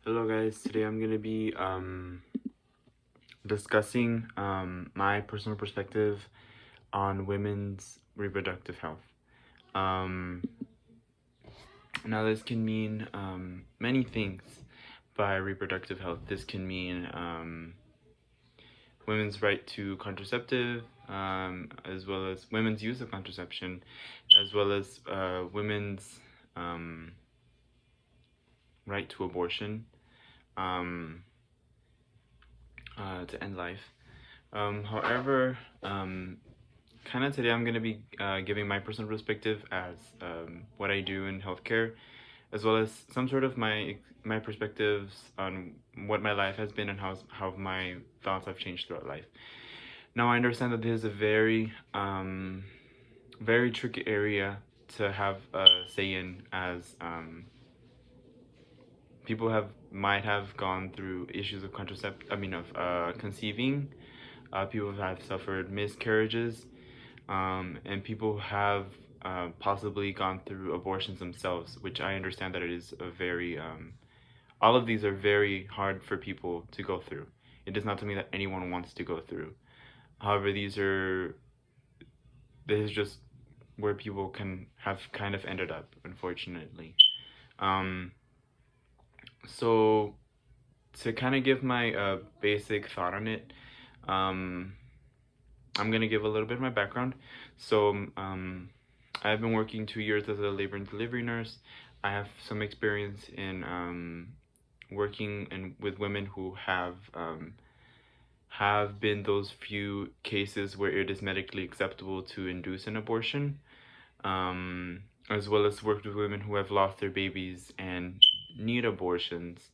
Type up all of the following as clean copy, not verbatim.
Hello guys, today I'm going to be discussing my personal perspective on women's reproductive health. Um, Now this can mean many things by reproductive health. This can mean women's right to contraceptive, as well as women's use of contraception, as well as women's right to abortion, um, to end life. However, kind of today I'm going to be giving my personal perspective as what I do in healthcare, as well as some sort of my perspectives on what my life has been and how my thoughts have changed throughout life. Now I understand that this is a very tricky area to have a say in, as people might have gone through issues of conceiving. People have suffered miscarriages, and people have possibly gone through abortions themselves, which I understand that it is a very all of these are very hard for people to go through. It is not something that anyone wants to go through. However, this is just where people can have kind of ended up, unfortunately. Um, so to kind of give my basic thought on it, um, I'm gonna give a little bit of my background. So I've been working 2 years as a labor and delivery nurse. I have some experience in working with women who have been those few cases where it is medically acceptable to induce an abortion, as well as worked with women who have lost their babies and need abortions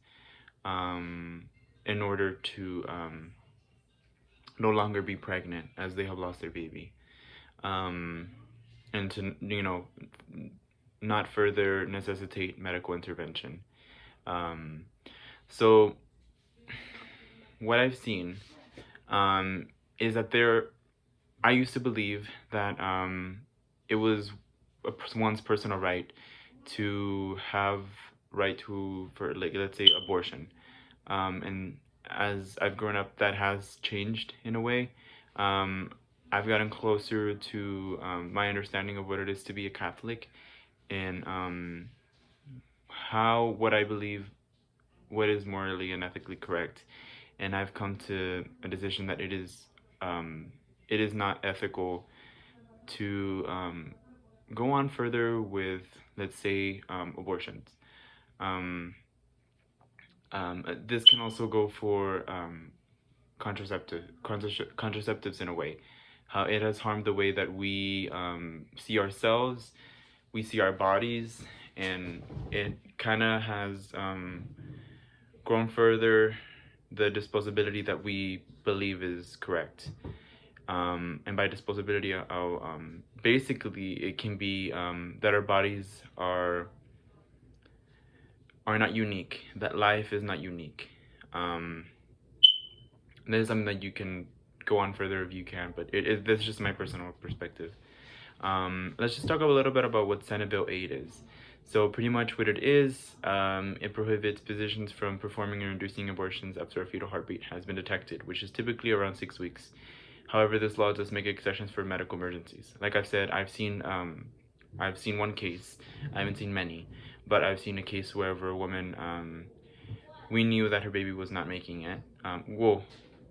in order to no longer be pregnant as they have lost their baby, and to not further necessitate medical intervention. So what I've seen is that I used to believe that it was one's personal right to have right to, for, like, let's say, abortion, and as I've grown up, that has changed in a way. I've gotten closer to my understanding of what it is to be a Catholic, and what I believe, what is morally and ethically correct. And I've come to a decision that it is not ethical to go on further with, let's say, abortions. This can also go for contraceptives in a way. How it has harmed the way that we see ourselves, we see our bodies, and it kind of has grown further the disposability that we believe is correct. And by disposability, I'll basically, it can be that our bodies are not unique, that life is not unique. This is something that you can go on further if you can, but this is just my personal perspective. Let's just talk a little bit about what Senate Bill 8 is. So pretty much what it is, it prohibits physicians from performing or inducing abortions after a fetal heartbeat has been detected, which is typically around 6 weeks. However, this law does make exceptions for medical emergencies. Like I've said, I've seen one case. I haven't seen many, but I've seen a case where a woman, we knew that her baby was not making it.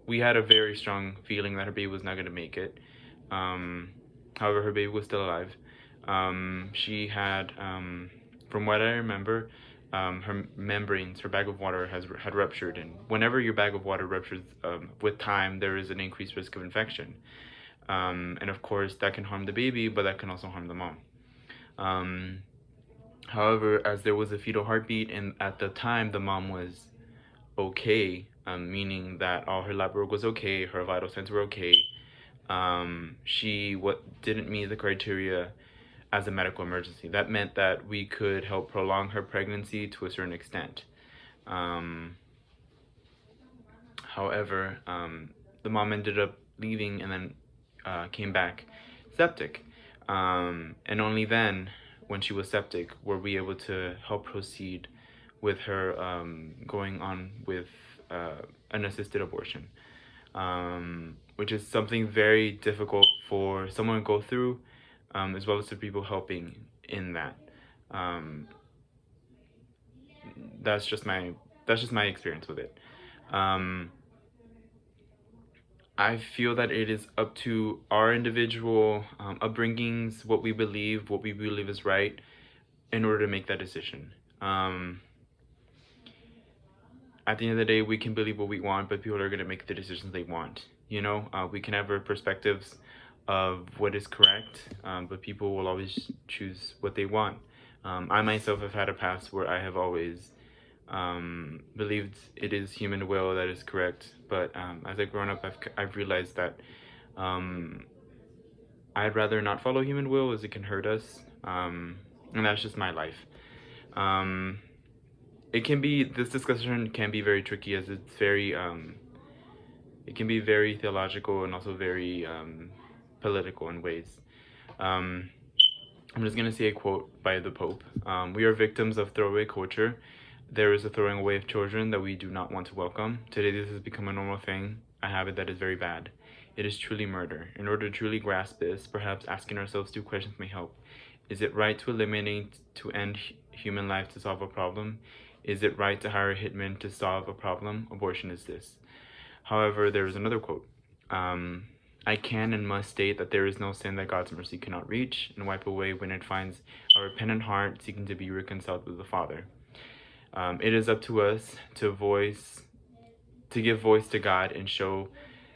We had a very strong feeling that her baby was not going to make it. However, her baby was still alive. She had, from what I remember, her membranes, her bag of water had ruptured, and whenever your bag of water ruptures, with time, there is an increased risk of infection. And of course, that can harm the baby, but that can also harm the mom. However, as there was a fetal heartbeat, and at the time the mom was okay, meaning that all her lab work was okay, her vital signs were okay, she didn't meet the criteria as a medical emergency. That meant that we could help prolong her pregnancy to a certain extent. However, the mom ended up leaving and then came back septic. And only then, when she was septic, were we able to help proceed with her going on with an assisted abortion, which is something very difficult for someone to go through, as well as the people helping in that. Um, that's just my experience with it. Um, I feel that it is up to our individual upbringings, what we believe is right, in order to make that decision. At the end of the day, we can believe what we want, but people are going to make the decisions they want. We can have our perspectives of what is correct, but people will always choose what they want. I myself have had a past where I have always believed it is human will that is correct, but as I've grown up, I've realized that I'd rather not follow human will, as it can hurt us, and that's just my life. This discussion can be very tricky, as it's very it can be very theological and also very political in ways. I'm just going to say a quote by the Pope. We are victims of throwaway culture. There is a throwing away of children that we do not want to welcome. Today this has become a normal thing, a habit that is very bad. It is truly murder. In order to truly grasp this, perhaps asking ourselves 2 questions may help. Is it right to eliminate, to end human life to solve a problem? Is it right to hire a hitman to solve a problem? Abortion is this. However, there is another quote. I can and must state that there is no sin that God's mercy cannot reach and wipe away when it finds a repentant heart seeking to be reconciled with the Father. It is up to us to give voice to God and show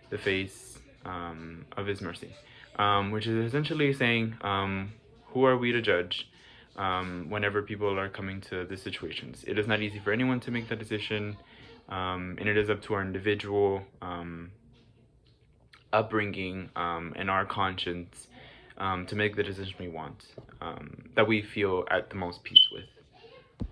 the face of His mercy, which is essentially saying, who are we to judge whenever people are coming to these situations? It is not easy for anyone to make that decision, and it is up to our individual upbringing and our conscience to make the decision we want, that we feel at the most peace with.